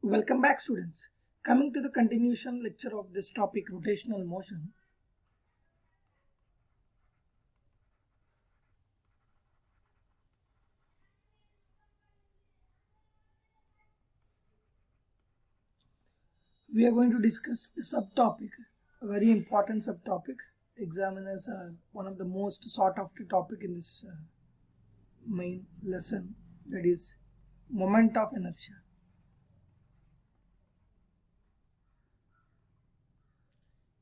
Welcome back, students. Coming to the continuation lecture of this topic, rotational motion. We are going to discuss a subtopic, a very important subtopic. Examiners are one of the most sought after topic in this main lesson, that is moment of inertia.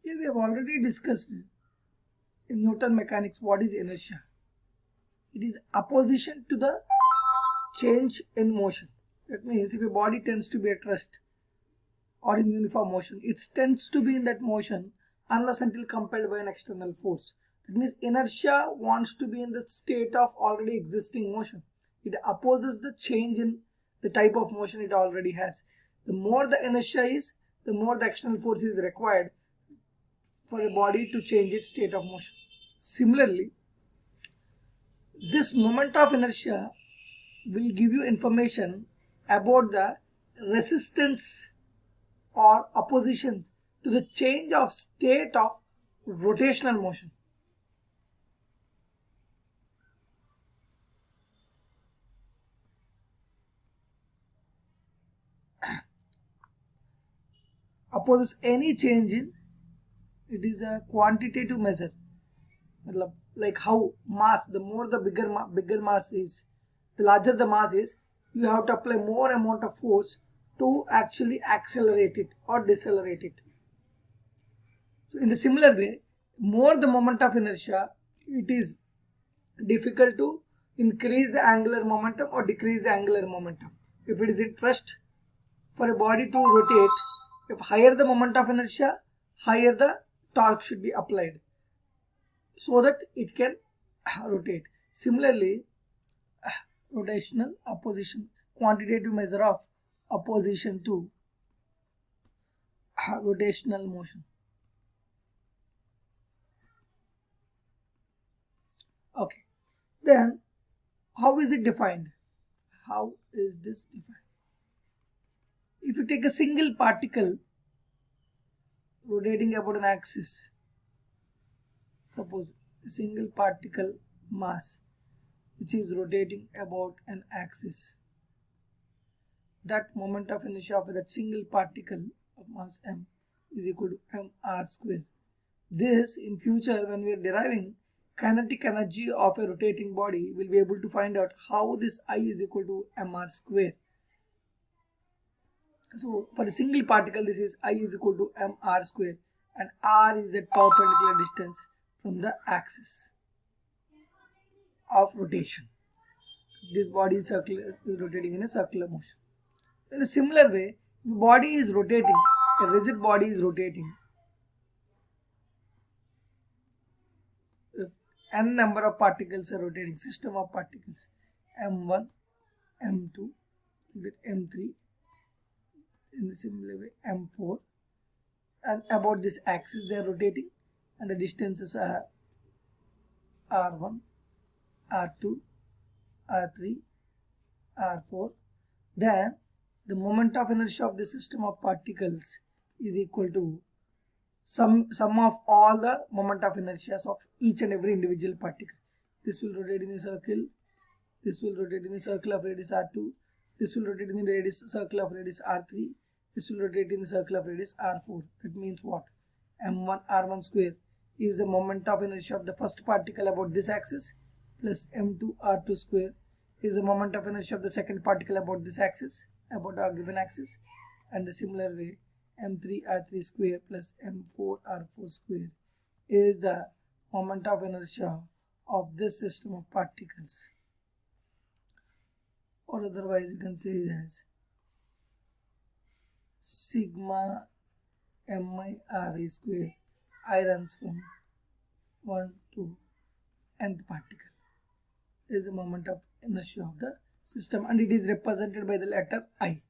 Here we have already discussed in Newton mechanics what is inertia. It is opposition to the change in motion. That means if a body tends to be at rest or in uniform motion, it tends to be in that motion unless until compelled by an external force. That means inertia wants to be in the state of already existing motion. It opposes the change in the type of motion it already has. The more the inertia is, the more the external force is required for a body to change its state of motion. Similarly, this moment of inertia will give you information about the resistance or opposition to the change of state of rotational motion. Opposes any change in, it is a quantitative measure. Like how mass, the more the bigger mass is, the larger the mass is, you have to apply more amount of force to actually accelerate it or decelerate it. So in the similar way, more the moment of inertia, it is difficult to increase the angular momentum or decrease the angular momentum. If it is at rest, for a body to rotate, if higher the moment of inertia, higher the torque should be applied so that it can rotate. Similarly, rotational opposition, quantitative measure of opposition to rotational motion. Okay, then how is it defined? How is this defined? If you take a single particle rotating about an axis, suppose a single particle mass which is rotating about an axis, that moment of inertia of that single particle of mass m is equal to mr square. This in future, when we are deriving kinetic energy of a rotating body, we'll be able to find out how this I is equal to mr square. So for a single particle, this is I is equal to mr square, and r is that perpendicular distance from the axis of rotation. This body is rotating in a circular motion. In a similar way, the body is rotating, a rigid body is rotating. If n number of particles are rotating, system of particles, m1, m2, m3, in the similar way m4, and about this axis they are rotating, and the distances are r1, r2, r3, r4. Then the moment of inertia of the system of particles is equal to sum of all the moment of inertias of each and every individual particle. This will rotate in a circle, this will rotate in a circle of radius r2, this will rotate in the radius circle of radius r3, this will rotate in the circle of radius r4. That means what? m1 r1 square is the moment of inertia of the first particle about this axis, plus m2 r2 square is the moment of inertia of the second particle about this axis, about our given axis, and the similar way m3 r3 square plus m4 r4 square is the moment of inertia of this system of particles, or otherwise you can say it as sigma mi r square. I runs from 1 to nth particle is the moment of inertia of the system, and it is represented by the letter I.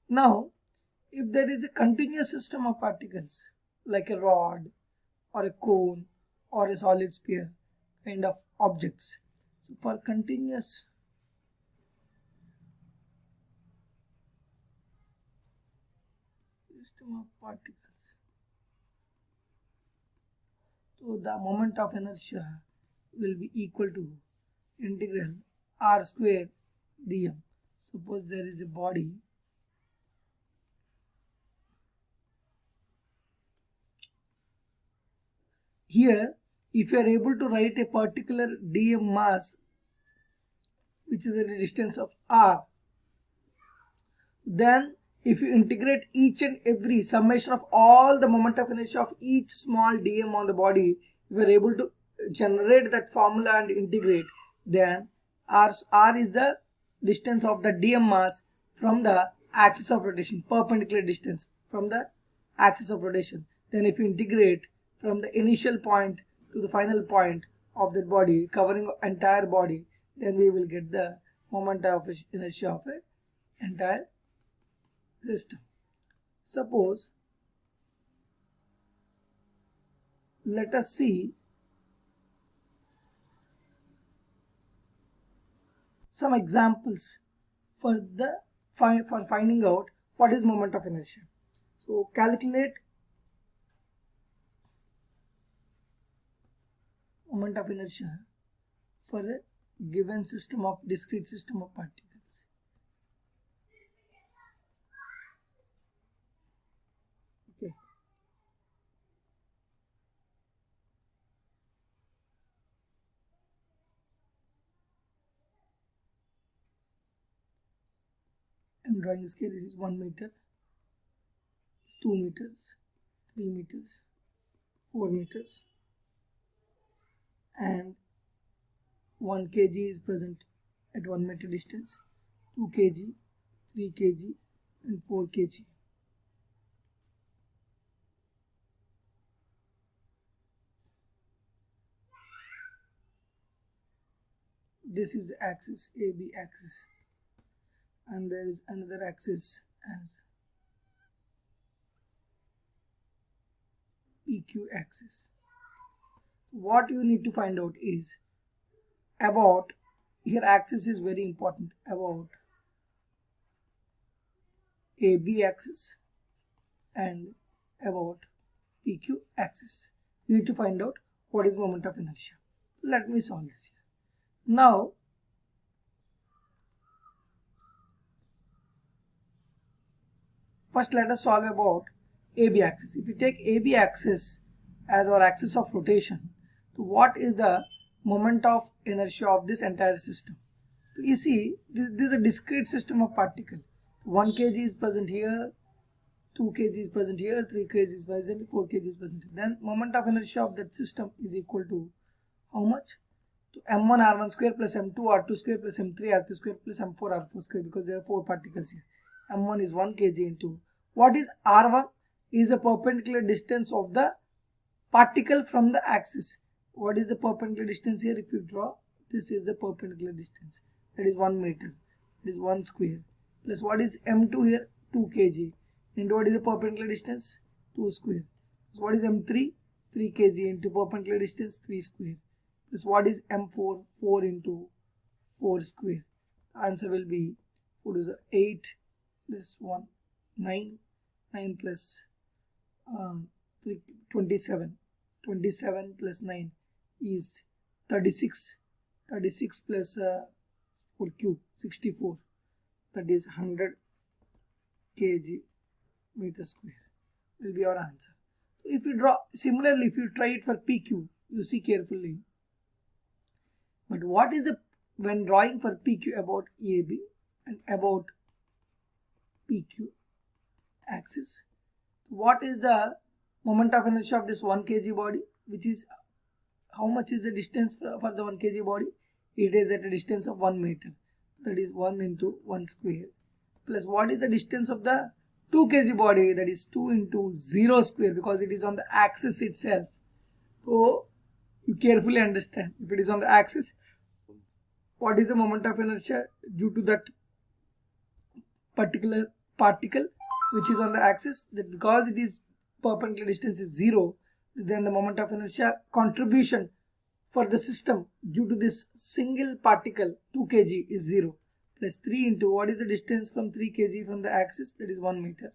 Now, if there is a continuous system of particles like a rod or a cone or a solid sphere kind of objects, so for continuous system of particles. So the moment of inertia will be equal to integral r square dm. Suppose there is a body here. If you are able to write a particular dm mass which is at a distance of r, then if you integrate each and every summation of all the moment of inertia of each small dm on the body, if you are able to generate that formula and integrate, then r is the distance of the dm mass from the axis of rotation, perpendicular distance from the axis of rotation. Then if you integrate from the initial point to the final point of that body covering entire body, then we will get the moment of inertia of an entire system. Suppose, let us see some examples for finding out what is moment of inertia. So calculate moment of inertia for a given system of discrete system of particles. Okay. I'm drawing a scale. This is 1 meter, 2 meters, 3 meters, 4 meters, and 1 kg is present at 1 meter distance, 2 kg, 3 kg, and 4 kg. This is the axis, AB axis, and there is another axis as PQ axis. What you need to find out is about, here axis is very important, about AB axis and about PQ axis. You need to find out what is moment of inertia. Let me solve this here. Now first let us solve about AB axis. If we take AB axis as our axis of rotation, so what is the moment of inertia of this entire system? So you see, this is a discrete system of particle. 1 kg is present here, 2 kg is present here, 3 kg is present, 4 kg is present. Then moment of inertia of that system is equal to how much? To m1 r1 square plus m2 r2 square plus m3 r3 square plus m4 r4 square, because there are 4 particles here. M1 is 1 kg into what is r1 is a perpendicular distance of the particle from the axis. What is the perpendicular distance here? If you draw, this is the perpendicular distance, that is 1 meter, that is 1 square, plus what is m2 here? 2 kg into what is the perpendicular distance? 2 square. So what is m3? 3 kg into perpendicular distance 3 square. Plus what is m4? 4 into 4 square. The answer will be 4 is 8 plus 1 9, 9 plus 3 27, 27 plus 9 is 36, 36 plus 4 cube 64, that is 100 kg meter square will be our answer. So if you draw similarly, if you try it for PQ, you see carefully. But what is the, when drawing for PQ about AB and about PQ axis, what is the moment of inertia of this 1 kg body, which is how much is the distance for the 1 kg body? It is at a distance of 1 meter, that is 1 into 1 square, plus what is the distance of the 2 kg body, that is 2 into 0 square, because it is on the axis itself. So you carefully understand, if it is on the axis, what is the moment of inertia due to that particular particle which is on the axis, that because it is perpendicular distance is 0, then the moment of inertia contribution for the system due to this single particle 2 kg is 0, plus 3 into what is the distance from 3 kg from the axis, that is 1 meter.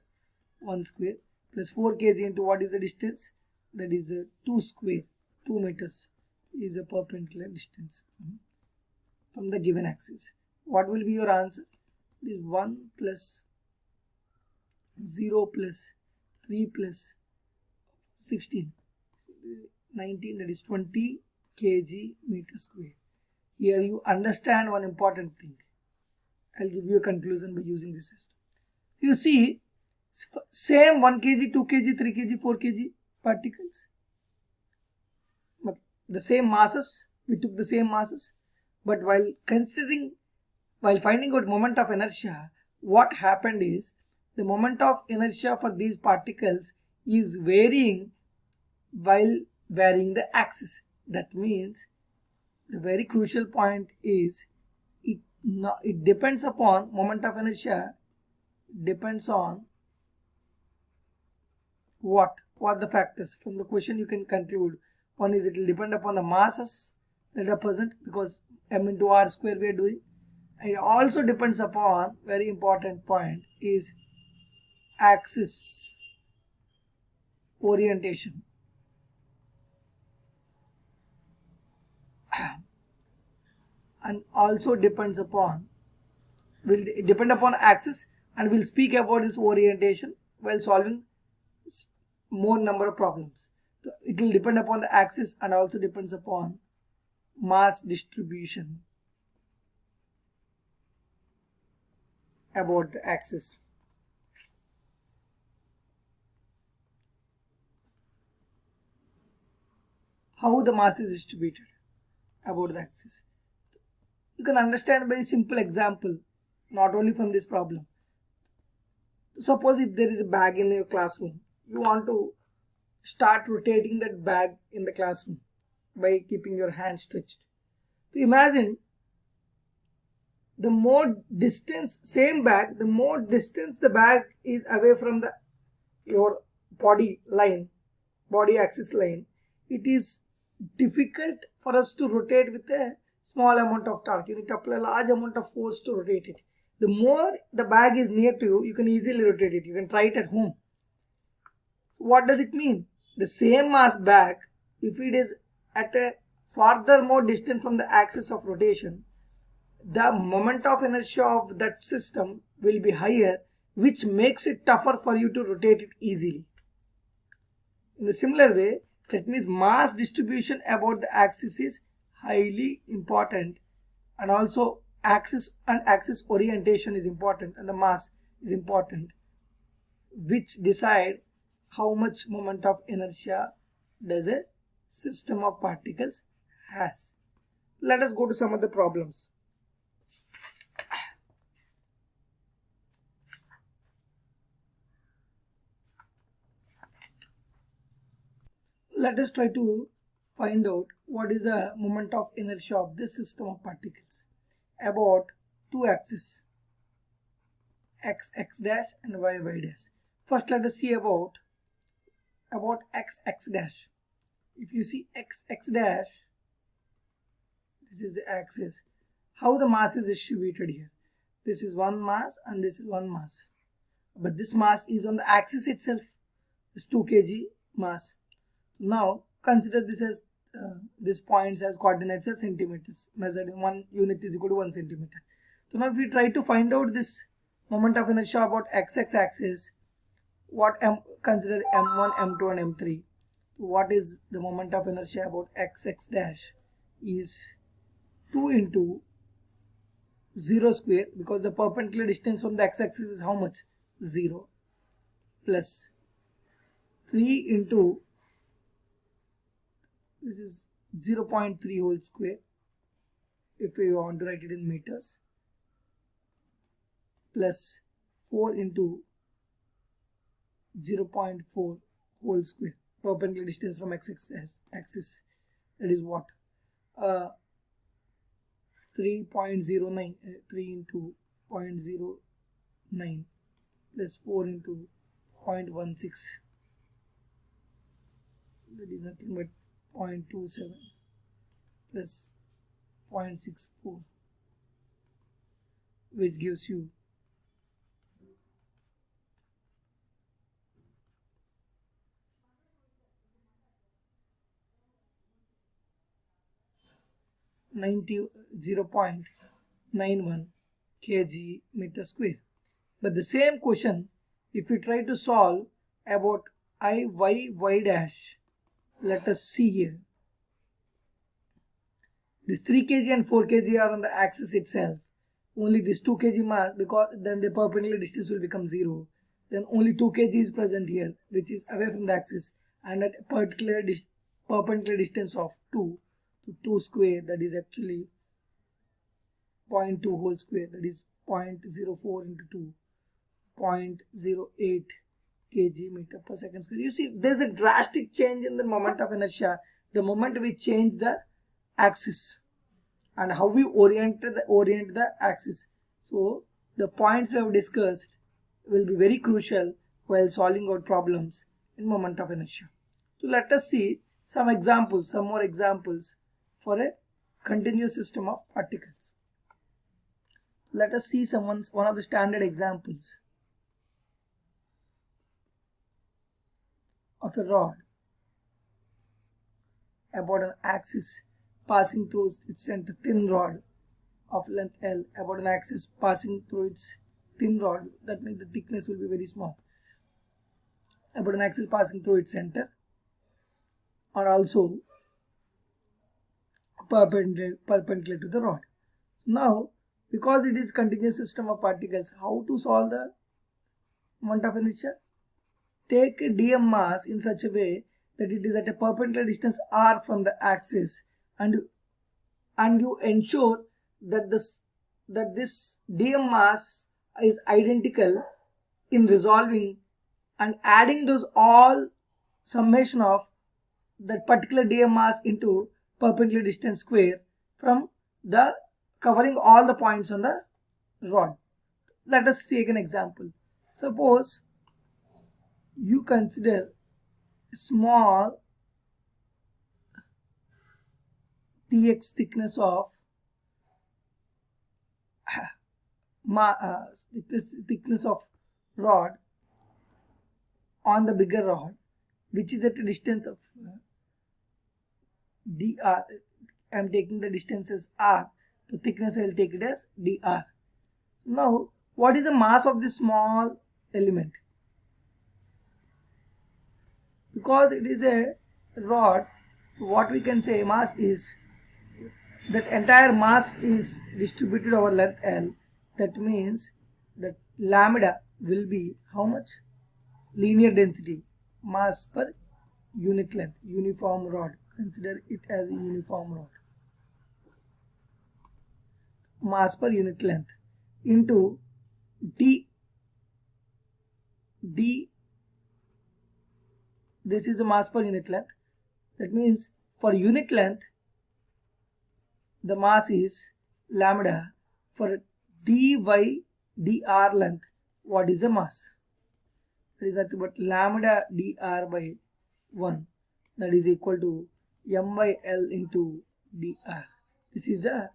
1 square plus 4 kg into what is the distance, that is 2 square, 2 meters is a perpendicular distance from the given axis. What will be your answer? It is 1 plus 0 plus 3 plus 16, 19, that is 20 kg meter square. Here you understand one important thing. I'll give you a conclusion by using this system. You see, same 1 kg, 2 kg, 3 kg, 4 kg particles. But the same masses, we took the same masses. But while finding out moment of inertia, what happened is the moment of inertia for these particles is varying while varying the axis. That means the very crucial point is it depends upon moment of inertia depends on what the factors. From the question you can conclude, one is it will depend upon the masses that are present, because m into r square we are doing, and it also depends upon, very important point is, axis orientation. And also depends upon, will depend upon axis, and we'll speak about this orientation while solving more number of problems. So it will depend upon the axis and also depends upon mass distribution about the axis. How the mass is distributed about the axis. You can understand by a simple example, not only from this problem. Suppose if there is a bag in your classroom, you want to start rotating that bag in the classroom by keeping your hand stretched. So imagine the more distance, same bag, the more distance the bag is away from your body axis line, it is difficult for us to rotate with a small amount of torque. You need to apply a large amount of force to rotate it. The more the bag is near to you, you can easily rotate it. You can try it at home. So what does it mean? The same mass bag, if it is at a farther more distance from the axis of rotation, the moment of inertia of that system will be higher, which makes it tougher for you to rotate it easily. In a similar way, that means mass distribution about the axis is highly important, and also axis orientation is important, and the mass is important, which decide how much moment of inertia does a system of particles has. Let us go to some of the problems. Let us try to find out what is the moment of inertia of this system of particles about two axes, x dash and y dash. First let us see about x dash. If you see x dash, this is the axis. How the mass is distributed here? This is one mass and this is one mass, but this mass is on the axis itself. It's 2 kg mass. Now consider this as this points as coordinates as centimeters, measured in 1 unit is equal to 1 centimeter. So now if we try to find out this moment of inertia about x axis, what consider m1, m2 and m3. What is the moment of inertia about x dash is 2 into 0 square, because the perpendicular distance from the x-axis is how much? 0, plus 3 into, this is 0.3 whole square if we want to write it in meters, plus 4 into 0.4 whole square, perpendicular distance from x-axis, that is what? 3.09, 3 into 0.09 plus 4 into 0.16, that is nothing but 0.27 plus 0.64, which gives you 0.91 kg meter square. But the same question, if we try to solve about y dash, let us see here. This 3 kg and 4 kg are on the axis itself. Only this 2 kg mass, because then the perpendicular distance will become 0. Then only 2 kg is present here, which is away from the axis, and at a particular perpendicular distance of 2 to 2 square, that is actually 0.2 whole square, that is 0.04 into 2, 0.08 kg meter per second square. You see, there's a drastic change in the moment of inertia the moment we change the axis and how we orient the axis. So the points we have discussed will be very crucial while solving out problems in moment of inertia. So let us see some more examples for a continuous system of particles. Let us see one of the standard examples of a rod about an axis passing through its center, thin rod of length L about an axis passing through its thin rod, that means the thickness will be very small, about an axis passing through its center, or also perpendicular to the rod. Now, because it is continuous system of particles, how to solve the moment of inertia? Take a dm mass in such a way that it is at a perpendicular distance r from the axis, and you ensure that this dm mass is identical in resolving and adding those all summation of that particular dm mass into perpendicular distance square from the covering all the points on the rod. Let us take an example. Suppose you consider small dx thickness of thickness of rod on the bigger rod, which is at a distance of dr. I am taking the distance as r, the thickness I will take it as dr. Now, what is the mass of this small element? Because it is a rod, what we can say mass is that entire mass is distributed over length L. That means that lambda will be how much? Linear density, mass per unit length, uniform rod. Consider it as a uniform rod. Mass per unit length into d. This is the mass per unit length. That means for unit length, the mass is lambda. For dy dr length, what is the mass? That is nothing but lambda dr by 1, that is equal to m by L into dr. This is the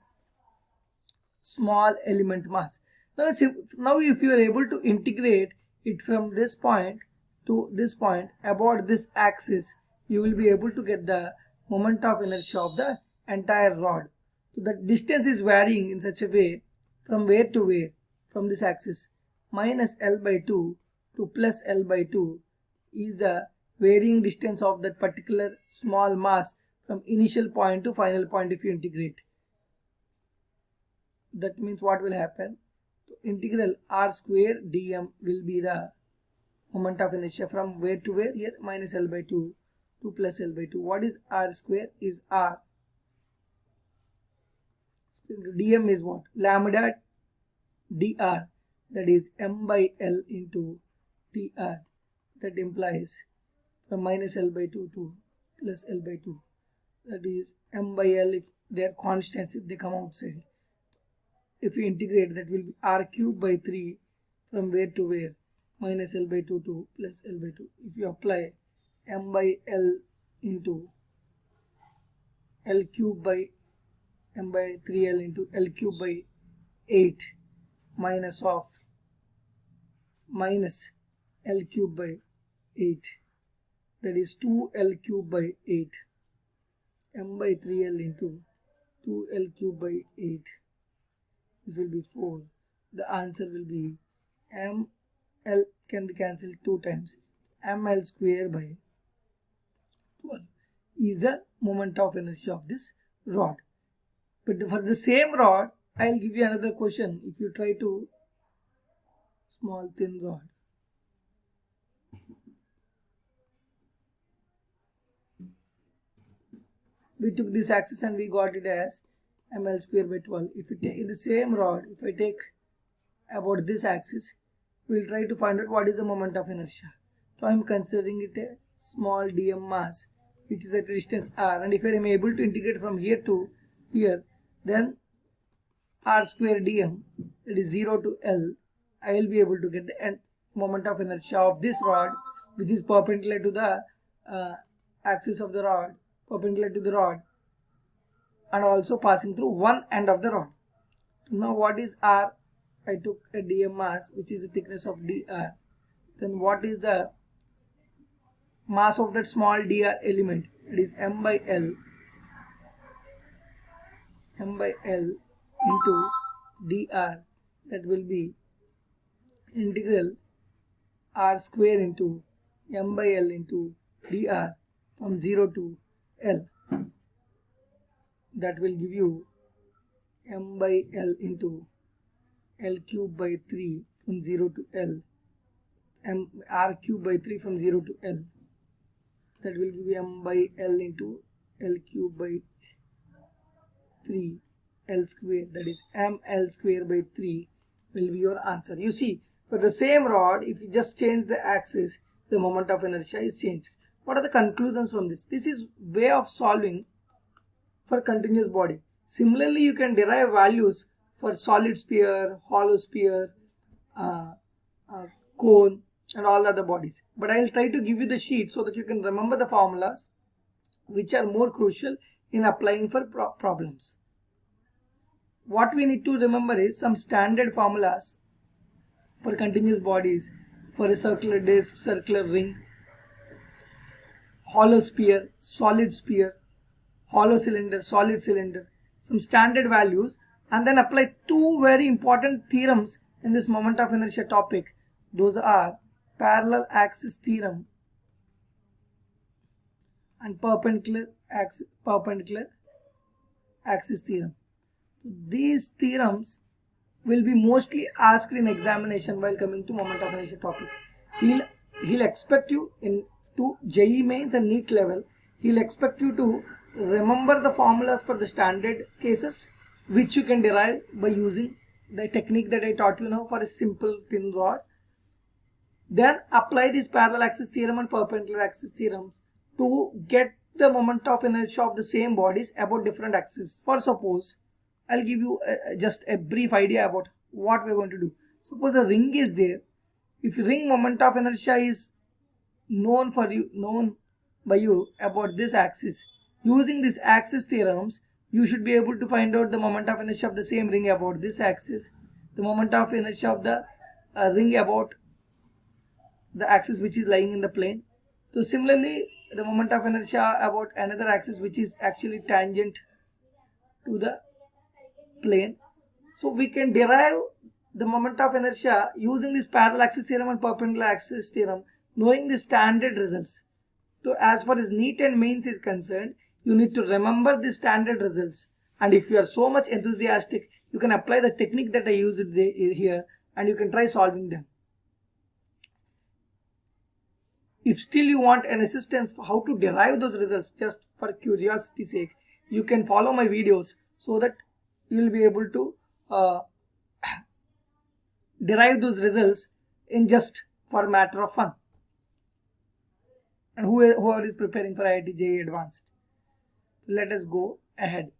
small element mass. Now if you are able to integrate it from this point to this point about this axis, you will be able to get the moment of inertia of the entire rod. So the distance is varying in such a way from where to where, from this axis, minus L by 2 to plus L by 2 is the varying distance of that particular small mass from initial point to final point if you integrate. That means what will happen? So integral r square dm will be the moment of inertia from where to where? Here minus L by 2 to plus L by 2. What is r square? Is r. Dm is what? Lambda dr, that is m by L into dr. That implies from minus L by 2 to plus L by 2. That is m by L if they are constants, if they come outside. If you integrate, that will be r cube by 3 from where to where? Minus L by 2 to plus L by 2. If you apply m by L into L cube by m by 3L into L cube by 8 minus of minus L cube by 8, that is 2L cube by 8 m by 3L into 2L cube by 8. This will be 4. The answer will be ml can be cancelled 2 times. ml square by 12 is the moment of inertia of this rod. But for the same rod, I will give you another question. If you try to small thin rod, we took this axis and we got it as ml square by 12. If you take in the same rod, if I take about this axis, we will try to find out what is the moment of inertia. So I am considering it a small dm mass which is at a distance r, and if I am able to integrate from here to here, then r square dm, that is 0 to L, I will be able to get the moment of inertia of this rod, which is perpendicular to the axis of the rod, perpendicular to the rod, and also passing through one end of the rod. Now what is r? I took a dm mass which is the thickness of dr. Then what is the mass of that small dr element? It is m by L into dr. That will be integral r square into m by L into dr from 0 to L. That will give you m by L into L cube by 3 from 0 to L, r cube by 3 from 0 to L. That will give you m by L into L cube by 3 L square, that is ml square by 3 will be your answer. You see, for the same rod, if you just change the axis, the moment of inertia is changed. What are the conclusions from this? This is way of solving for continuous body. Similarly, you can derive values for solid sphere, hollow sphere, cone, and all the other bodies. But I will try to give you the sheet so that you can remember the formulas which are more crucial in applying for problems. What we need to remember is some standard formulas for continuous bodies, for a circular disc, circular ring, hollow sphere, hollow cylinder, solid cylinder, some standard values, and then apply two very important theorems in this moment of inertia topic. Those are parallel axis theorem and perpendicular axis theorem. These theorems will be mostly asked in examination while coming to moment of inertia topic. He'll expect you in to JEE mains and NEET level. He'll expect you to remember the formulas for the standard cases, which you can derive by using the technique that I taught you now for a simple thin rod. Then apply this parallel axis theorem and perpendicular axis theorem to get the moment of inertia of the same bodies about different axes. For suppose, I'll give you just a brief idea about what we're going to do. Suppose a ring is there. If ring moment of inertia is known by you about this axis, using this axis theorems, you should be able to find out the moment of inertia of the same ring about this axis, the moment of inertia of the ring about the axis which is lying in the plane. So similarly, the moment of inertia about another axis which is actually tangent to the plane. So we can derive the moment of inertia using this parallel axis theorem and perpendicular axis theorem, knowing the standard results. So as far as NEET and mains is concerned, you need to remember the standard results, and if you are so much enthusiastic, you can apply the technique that I used here and you can try solving them. If still you want an assistance for how to derive those results, just for curiosity's sake, you can follow my videos so that you will be able to derive those results in just for a matter of fun. And whoever is preparing for IIT JEE Advanced, let us go ahead.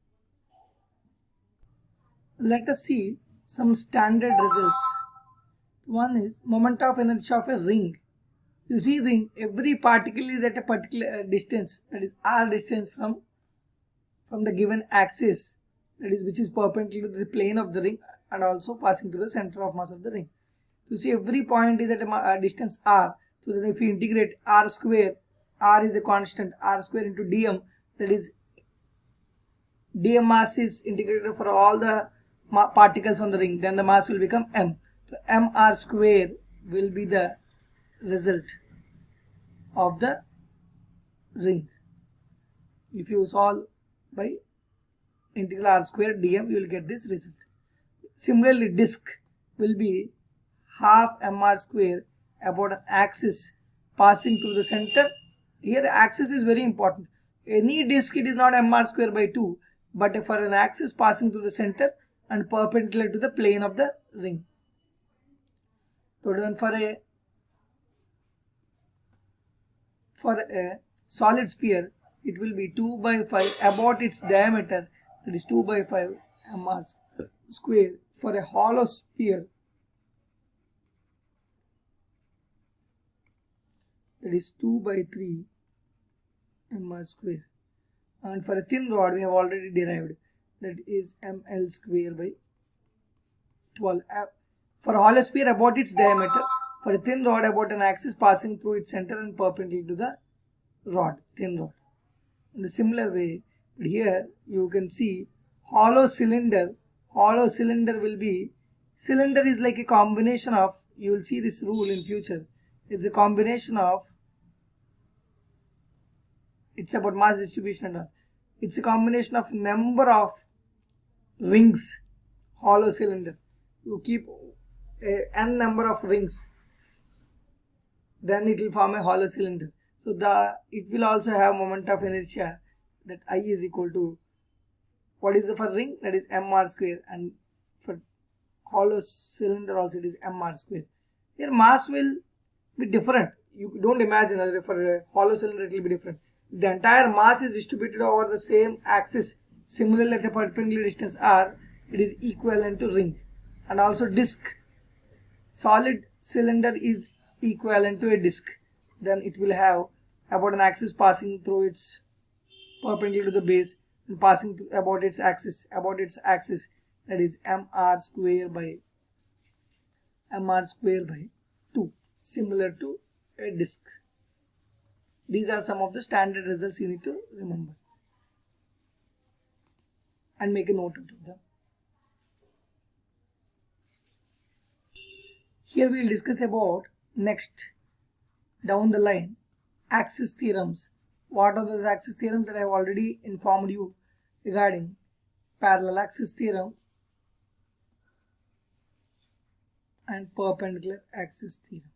Let us see some standard results. One is moment of inertia of a ring. You see ring, every particle is at a particular distance, that is r distance from the given axis, that is which is perpendicular to the plane of the ring and also passing through the center of mass of the ring. You see every point is at a distance r. So then if you integrate r square, r is a constant, r square into dm, that is dm mass is integrated for all the particles on the ring, then the mass will become m. So mr square will be the result of the ring. If you solve by integral r square dm, you will get this result. Similarly, disk will be half mr square about an axis passing through the center. Here axis is very important. Any disk, it is not mr square by 2, but for an axis passing through the center and perpendicular to the plane of the ring. So then for a solid sphere, it will be 2 by 5 about its diameter, that is 2 by 5 mr square. For a hollow sphere, that is 2 by 3 mr square. And for a thin rod, we have already derived, that is ml square by 12. For a hollow sphere, about its diameter. For a thin rod, about an axis passing through its center and perpendicular to the rod, thin rod. In the similar way, here you can see hollow cylinder. Hollow cylinder will be, cylinder is like a combination of, you will see this rule in future, it's a combination of, it's about mass distribution and all. It's a combination of number of rings. Hollow cylinder, you keep n number of rings, then it will form a hollow cylinder. So it will also have moment of inertia, that I is equal to, what is the for ring, that is mr square, and for hollow cylinder also it is mr square. Here mass will be different. You don't imagine that for a hollow cylinder it will be different. The entire mass is distributed over the same axis. Similarly, at a perpendicular distance r, it is equivalent to ring. And also disk. Solid cylinder is equivalent to a disk. Then it will have about an axis passing through its perpendicular to the base and passing through about its axis. That is mr square by 2, similar to a disk. These are some of the standard results you need to remember and make a note of them. Here we will discuss about next down the line axis theorems. What are those axis theorems that I have already informed you regarding? Parallel axis theorem and perpendicular axis theorem.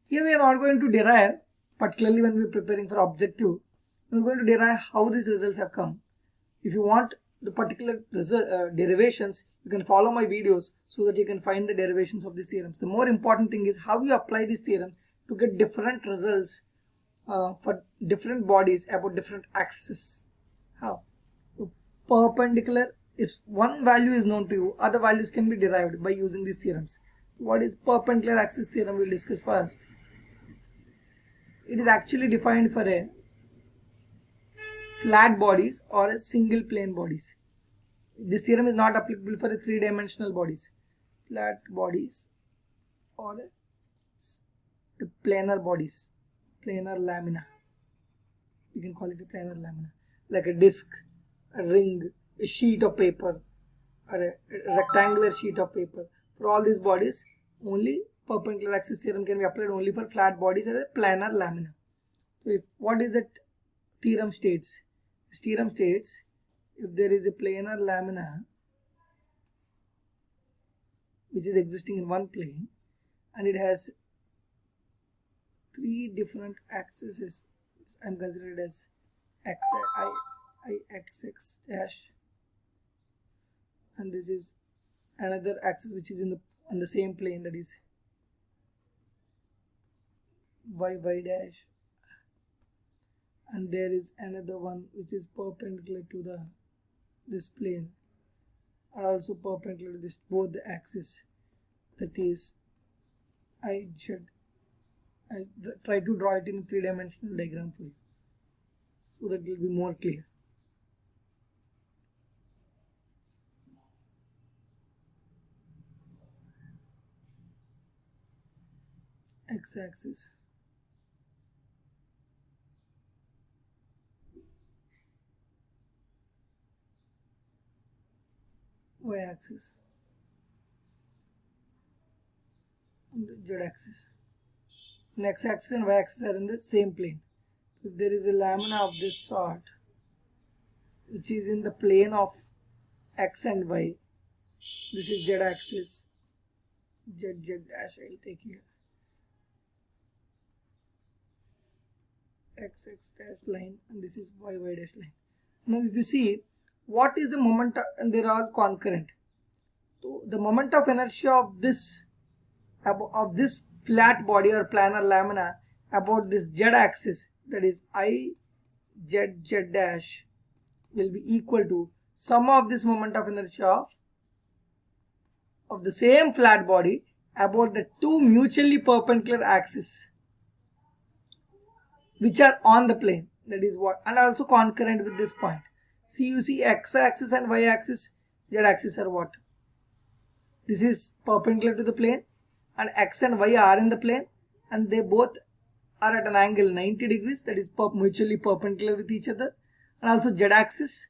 Here we are not going to derive, particularly when we are preparing for objective, we are going to derive how these results have come. If you want the particular derivations, you can follow my videos so that you can find the derivations of these theorems. The more important thing is how you apply these theorems to get different results for different bodies about different axes. How? So perpendicular, if one value is known to you, other values can be derived by using these theorems. What is perpendicular axis theorem? We will discuss first. It is actually defined for a flat bodies or a single plane bodies. This theorem is not applicable for a three-dimensional bodies, flat bodies or the planar bodies, planar lamina. You can call it a planar lamina, like a disc, a ring, a sheet of paper, or a rectangular sheet of paper. For all these bodies, only perpendicular axis theorem can be applied only for flat bodies or a planar lamina. So what is that theorem states? This theorem states, if there is a planar lamina which is existing in one plane and it has three different axes, I am considered as ix dash, and this is another axis which is on the same plane, that is y dash, and there is another one which is perpendicular to this plane and also perpendicular to both the axes, that is I try to draw it in a three-dimensional diagram for you so that it will be more clear. X-axis, y-axis and z-axis. X-axis and y-axis are in the same plane. If there is a lamina of this sort which is in the plane of x and y, this is z-axis, z dash I will take here, x dash line, and this is y dash line. So now if you see what is the moment and they are all concurrent. So the moment of inertia of this flat body or planar lamina about this z-axis, that is I z dash, will be equal to sum of this moment of inertia of the same flat body about the two mutually perpendicular axes which are on the plane, that is what, and also concurrent with this point. See, you see x-axis and y-axis, z-axis are what? This is perpendicular to the plane, and x and y are in the plane, and they both are at an angle 90 degrees, that is mutually perpendicular with each other. And also z-axis,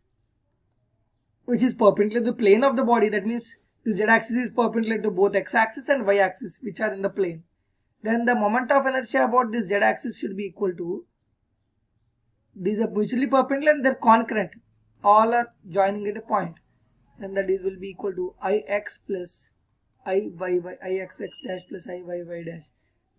which is perpendicular to the plane of the body, that means the z-axis is perpendicular to both x-axis and y-axis which are in the plane. Then the moment of inertia about this z-axis should be equal to, these are mutually perpendicular and they are concurrent, all are joining at a point, then that is will be equal to ix plus ixx dash plus iyy dash.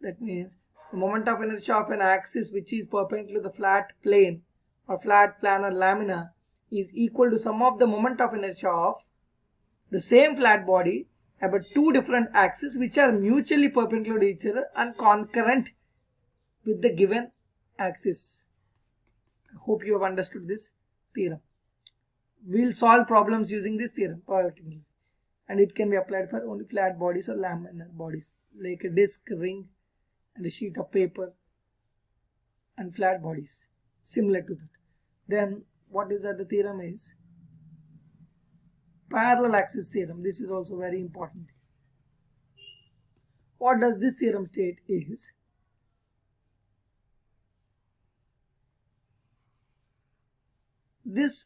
That means the moment of inertia of an axis which is perpendicular to the flat plane or flat planar lamina is equal to sum of the moment of inertia of the same flat body about two different axes which are mutually perpendicular to each other and concurrent with the given axis. I hope you have understood this theorem. We will solve problems using this theorem particularly, and it can be applied for only flat bodies or laminar bodies like a disc, ring, and a sheet of paper, and flat bodies similar to that. Then what is that the theorem is? Parallel axis theorem. This is also very important. What does this theorem state is,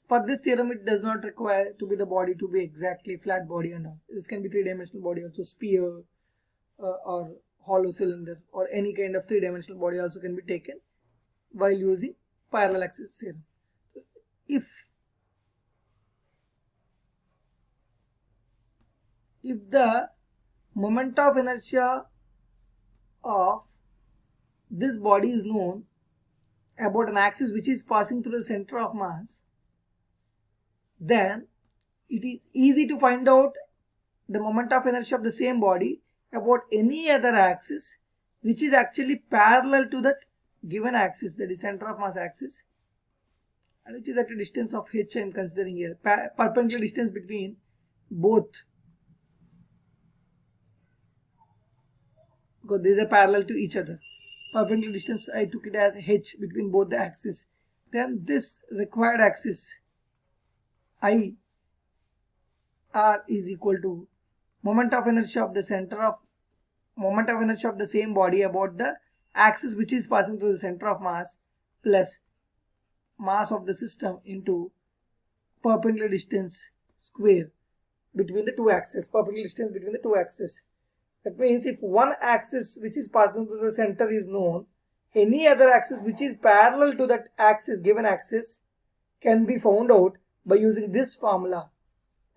for this theorem it does not require to be the body to be exactly flat body and all. This can be three-dimensional body also, sphere or hollow cylinder, or any kind of three-dimensional body also can be taken while using parallel axis theorem. If the moment of inertia of this body is known about an axis which is passing through the center of mass, then it is easy to find out the moment of inertia of the same body about any other axis which is actually parallel to that given axis, that is center of mass axis, and which is at a distance of h I am considering here, perpendicular distance between both, because these are parallel to each other. Perpendicular distance I took it as h between both the axes. Then this required axis I r is equal to moment of inertia of the same body about the axis which is passing through the center of mass plus mass of the system into perpendicular distance square between the two axes, perpendicular distance between the two axes. That means if one axis which is passing through the center is known, any other axis which is parallel to that axis, given axis, can be found out by using this formula.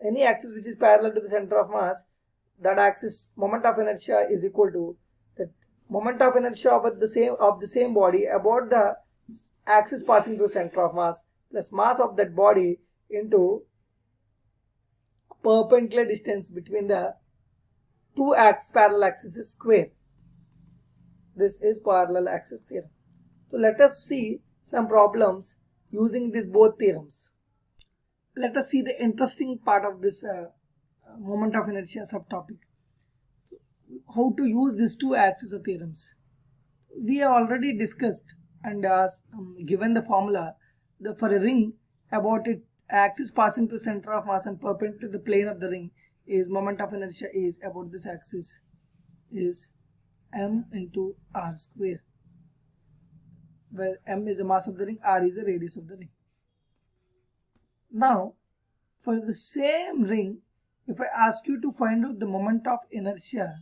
Any axis which is parallel to the center of mass, that axis moment of inertia is equal to the moment of inertia of the same body about the axis passing through the center of mass plus mass of that body into perpendicular distance between the two parallel axes square. This is parallel axis theorem. So let us see some problems using these both theorems. Let us see the interesting part of this moment of inertia subtopic. So, how to use these two axes of theorems. We have already discussed and given the formula for a ring about its axis passing through center of mass and perpendicular to the plane of the ring is moment of inertia is about this axis is m into r square, where m is the mass of the ring, r is the radius of the ring. Now for the same ring, If I ask you to find out the moment of inertia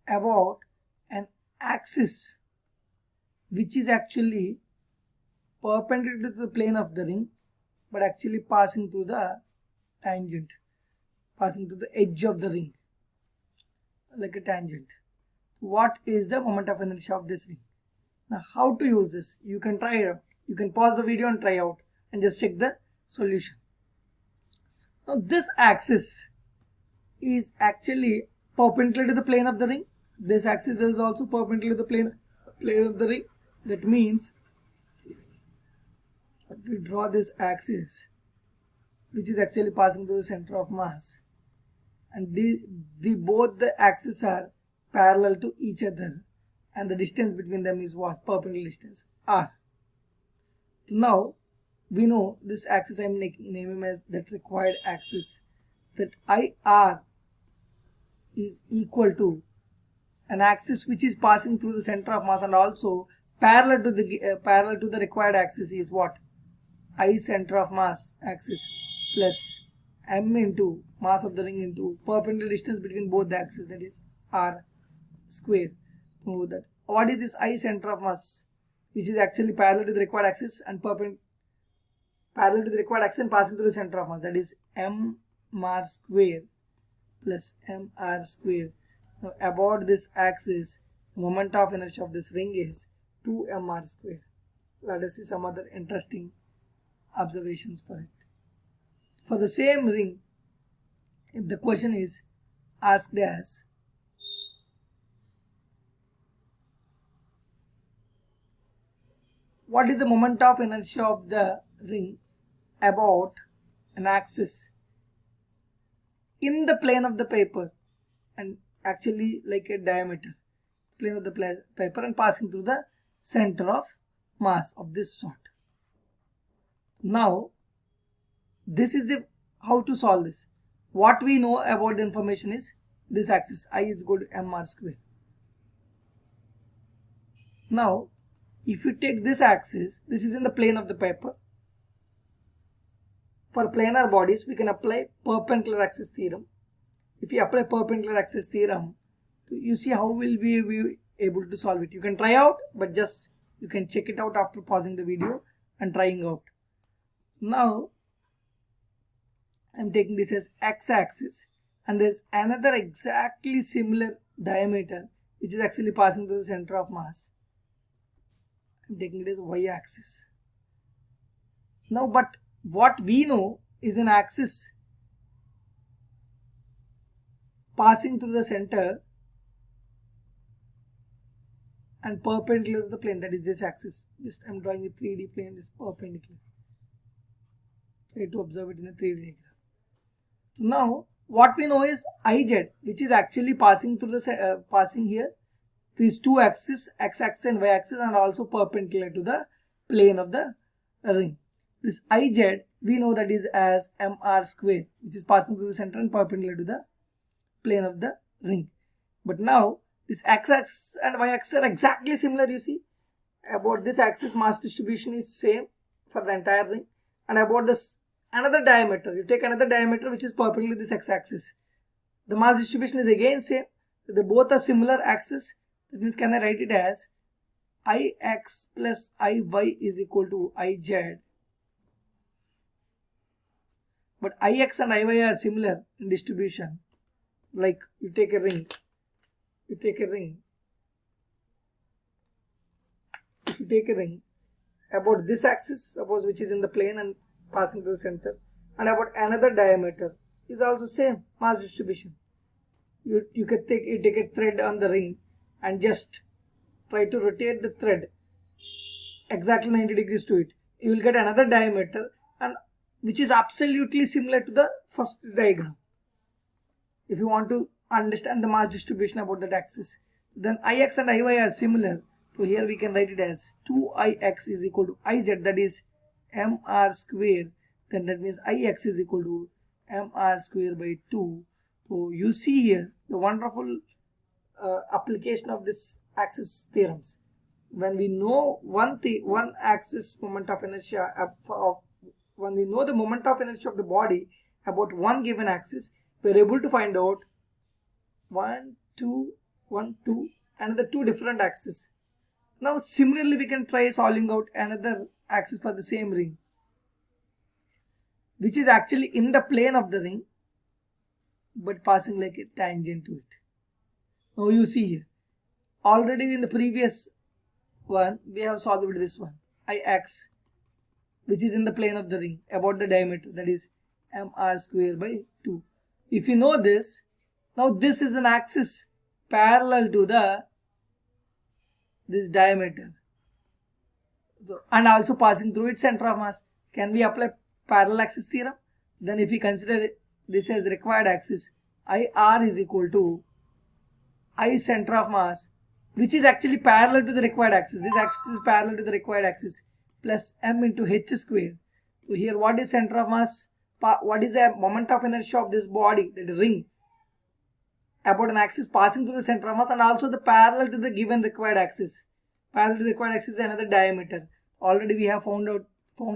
about an axis which is actually perpendicular to the plane of the ring but actually passing through the tangent, passing through the edge of the ring like a tangent, what is the moment of inertia of this ring? Now how to use this? You can try it out. You can pause the video and try out and just check the solution. Now this axis is actually perpendicular to the plane of the ring. This axis is also perpendicular to the plane of the ring. That means if we draw this axis which is actually passing through the center of mass, and both the axes are parallel to each other, and the distance between them is what? Perpendicular distance, r. So now we know this axis I am naming as that required axis, that IR is equal to an axis which is passing through the center of mass and also parallel to the required axis is what? I center of mass axis plus m into mass of the ring into perpendicular distance between both the axes, that is r square. So that what is this I center of mass, which is actually parallel to the required axis and parallel to the required axis and passing through the center of mass, that is m r square plus mr square. Now about this axis, moment of inertia of this ring is 2mr square. Let us see some other interesting observations for it. For the same ring, if the question is asked as what is the moment of inertia of the ring about an axis in the plane of the paper and actually like a diameter, plane of the paper and passing through the center of mass of this sort. Now this is how to solve this. What we know about the information is this axis I is equal to mr square. Now if you take this axis, this is in the plane of the paper. For planar bodies we can apply perpendicular axis theorem. If you apply perpendicular axis theorem, you see how will we be able to solve it. You can try out, but just you can check it out after pausing the video and trying out. Now I'm taking this as x-axis and there's another exactly similar diameter which is actually passing through the center of mass. I'm taking it as y-axis. Now but what we know is an axis passing through the center and perpendicular to the plane, that is this axis. Just I'm drawing a 3D plane, this perpendicular. Try to observe it in a 3D diagram. So now what we know is IZ, which is actually passing through the passing here these two axes, x-axis and y-axis, and also perpendicular to the plane of the ring. This IZ we know that is as mr square, which is passing through the center and perpendicular to the plane of the ring. But now this x-axis and y-axis are exactly similar. You see, about this axis mass distribution is same for the entire ring, and about this another diameter, you take another diameter which is perpendicular to this x-axis, the mass distribution is again same. So they both are similar axis. That means can I write it as Ix plus Iy is equal to Iz. But Ix and Iy are similar in distribution. Like you take a ring. If you take a ring about this axis, suppose, which is in the plane and passing to the center, and about another diameter is also same mass distribution. You can take a thread on the ring and just try to rotate the thread exactly 90 degrees to it. You will get another diameter and which is absolutely similar to the first diagram. If you want to understand the mass distribution about that axis, then Ix and Iy are similar. So here we can write it as 2Ix is equal to Iz, that is mr square. Then that means Ix is equal to mr square by 2. So you see here the wonderful application of this axis theorems. when we know one axis moment of inertia when we know the moment of inertia of the body about one given axis, we are able to find out 1 2 1 2 another two different axes. Now similarly we can try solving out another axis for the same ring, which is actually in the plane of the ring but passing like a tangent to it. Now you see here, already in the previous one we have solved this one, Ix, which is in the plane of the ring about the diameter, that is mr square by 2. If you know this, now this is an axis parallel to this diameter, so, and also passing through its center of mass. Can we apply parallel axis theorem? Then if we consider this as required axis, IR is equal to I center of mass, which is actually parallel to the required axis. This axis is parallel to the required axis, plus m into h square. So here what is center of mass? What is the moment of inertia of this body, that ring, about an axis passing through the center of mass, and also the parallel to the given required axis. Parallel to the required axis is another diameter. Already we have found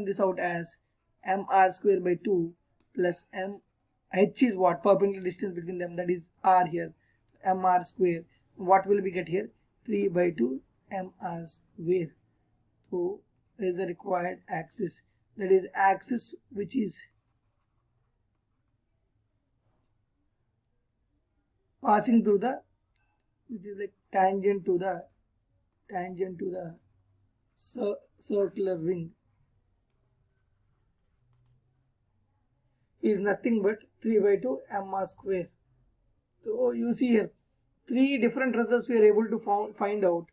this out as mr square by 2 plus m. H is what? Perpendicular distance between them, that is r here. Mr square. What will we get here? 3 by 2 mr square. So is the required axis, that is axis which is passing through the, which is like tangent to the circular ring, is nothing but 3 by 2 mr square. So you see here, three different results we are able to find out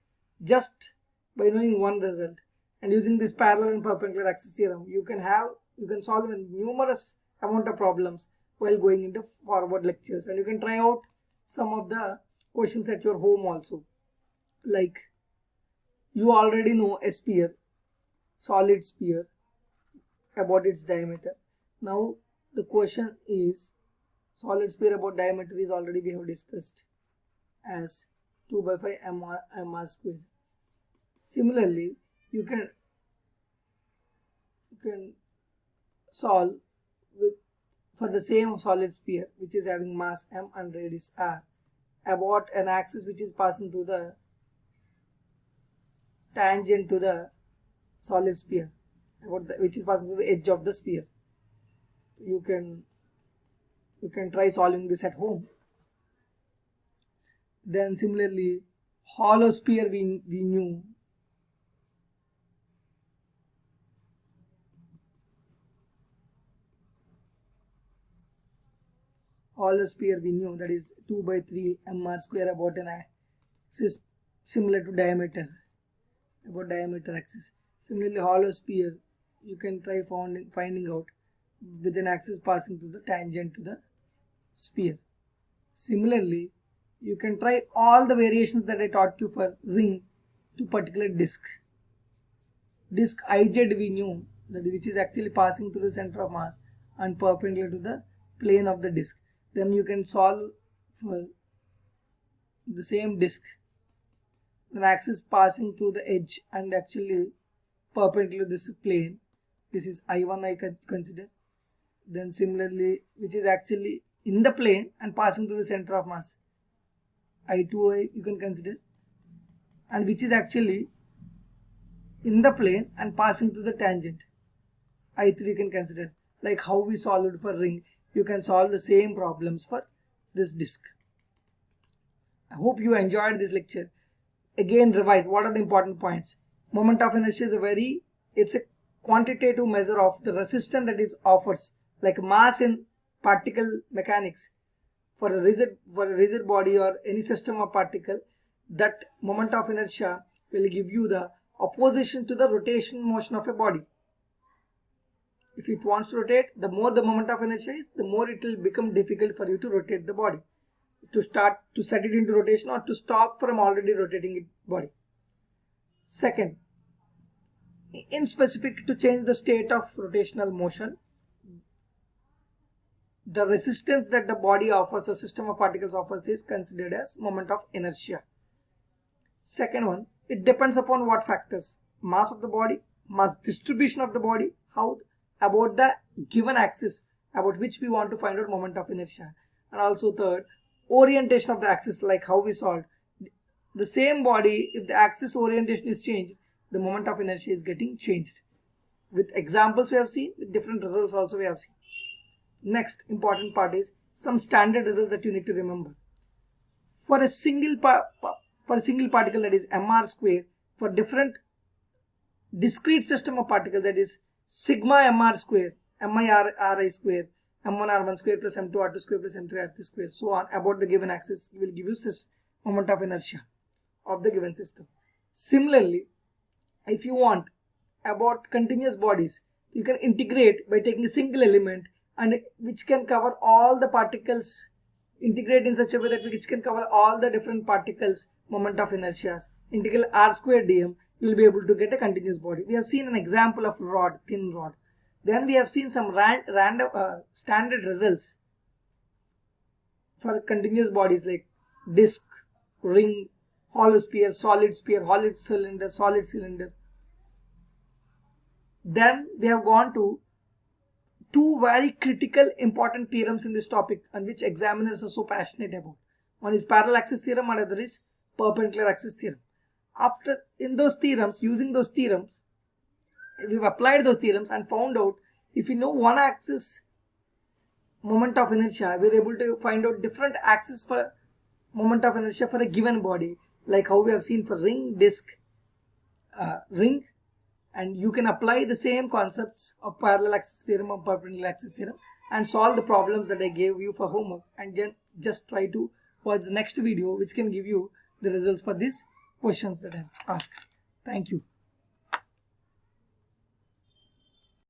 just by knowing one result. And using this parallel and perpendicular axis theorem, you can solve numerous amount of problems while going into forward lectures, and you can try out some of the questions at your home also. Like, you already know a sphere, solid sphere, about its diameter. Now the question is, solid sphere about diameter is already we have discussed as 2 by 5 mr square. Similarly, you can solve for the same solid sphere which is having mass m and radius r about an axis which is passing through the tangent to the solid sphere, which is passing through the edge of the sphere. You can try solving this at home. Then similarly, hollow sphere we knew. Hollow sphere we knew, that is 2 by 3 mr square about an axis similar to diameter, about diameter axis. Similarly, hollow sphere you can try finding out with an axis passing through the tangent to the sphere. Similarly, you can try all the variations that I taught you for ring to particular disc. Disc IZ we knew, that which is actually passing through the center of mass and perpendicular to the plane of the disc. Then you can solve for the same disc, an axis passing through the edge and actually perpendicular to this plane. This is I1 I consider. Then similarly, which is actually in the plane and passing through the center of mass, I2 you can consider, and which is actually in the plane and passing through the tangent, I3 you can consider. Like how we solved for ring, you can solve the same problems for this disc. I hope you enjoyed this lecture. Again, revise what are the important points. Moment of inertia is it's a quantitative measure of the resistance that is offers, like mass in particle mechanics. For a rigid body or any system of particle, that moment of inertia will give you the opposition to the rotation motion of a body. If it wants to rotate, the more the moment of inertia is, the more it will become difficult for you to rotate the body, to set it into rotation or to stop from already rotating its body. Second, in specific, to change the state of rotational motion, the resistance that the body offers, a system of particles offers, is considered as moment of inertia. Second one, It depends upon what factors: mass of the body, mass distribution of the body, how about the given axis about which we want to find out moment of inertia, and also third, orientation of the axis, like how we solved the same body. If the axis orientation is changed, the moment of inertia is getting changed. With examples we have seen, with different results also we have seen. Next important part is some standard results that you need to remember. For a single particle, that is mr square, for different discrete system of particles, that is sigma mr square, mi square, m1 r1 square plus m2 r2 square plus m3 r3 square, so on, about the given axis will give you moment of inertia of the given system. Similarly, if you want about continuous bodies, you can integrate by taking a single element and which can cover all the particles, integrate in such a way that which can cover all the different particles moment of inertia. Integral r square dm, you will be able to get a continuous body. We have seen an example of rod, thin rod. Then we have seen some random standard results for continuous bodies like disc, ring, hollow sphere, solid cylinder, solid cylinder. Then we have gone to two very critical important theorems in this topic, on which examiners are so passionate about. One is parallel axis theorem, and other is perpendicular axis theorem. After in those theorems, using those theorems, we've applied those theorems and found out if we know one axis moment of inertia, we're able to find out different axes for moment of inertia for a given body, like how we have seen for ring, disc, ring. And you can apply the same concepts of parallel axis theorem or perpendicular axis theorem and solve the problems that I gave you for homework, and then just try to watch the next video which can give you the results for these questions that I have asked. Thank you.